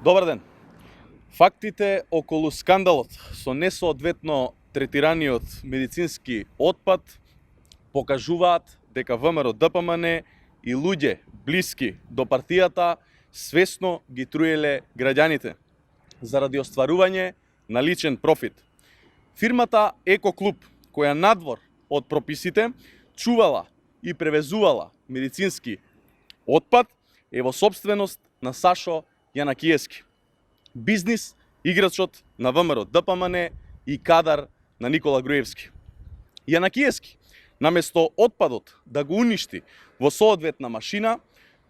Добар ден. Фактите околу скандалот со несоодветно третираниот медицински отпад покажуваат дека ВМРО-ДПМН и луѓе блиски до партијата свесно ги труеле граѓаните заради остварување на личен профит. Фирмата Екоклуб, која надвор од прописите чувала и превезувала медицински отпад, е во сопственост на Сашо Јанакиевски, бизнис играчот на ВМРО-ДПМН и кадар на Никола Груевски. Јанакиевски, наместо отпадот да го уништи во соодветна машина,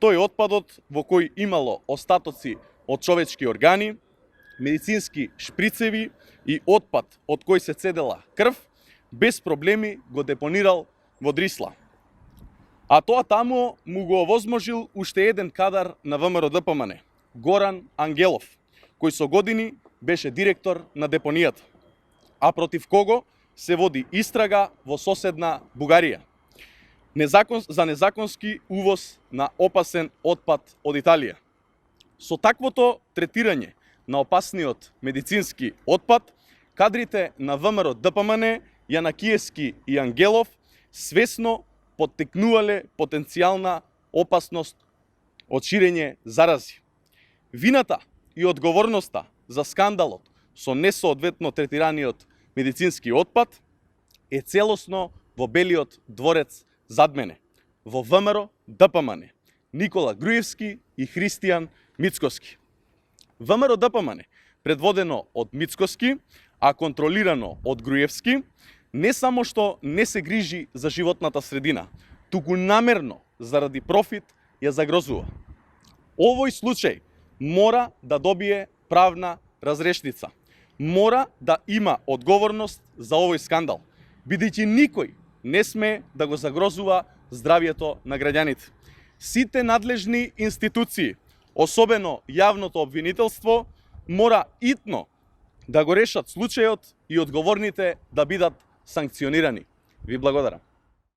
тој отпадот во кој имало остатоци од човечки органи, медицински шприцеви и отпад од кој се цедела крв, без проблеми го депонирал во Дрисла. А тоа таму му го овозможил уште еден кадар на ВМРО-ДПМН, Горан Ангелов, кој со години беше директор на депонијата, а против кого се води истрага во соседна Бугарија за незаконски увоз на опасен отпад од Италија. Со таквото третирање на опасниот медицински отпад, кадрите на ВМРО-ДПМН, Јанакиевски и Ангелов свесно поттекнувале потенцијална опасност од ширење зарази. Вината и одговорноста за скандалот со несоодветно третираниот медицински отпад е целосно во Белиот дворец зад мене, во ВМРО-ДПМН, Никола Груевски и Христијан Мицкоски. ВМРО-ДПМН, предводено од Мицкоски, а контролирано од Груевски, не само што не се грижи за животната средина, туку намерно, заради профит, ја загрозува. Овој случај мора да добие правна разрешница. Мора да има одговорност за овој скандал, бидејќи никој не смее да го загрозува здравјето на граѓаните. Сите надлежни институции, особено јавното обвинителство, мора итно да го решат случајот и одговорните да бидат санкционирани. Ви благодарам.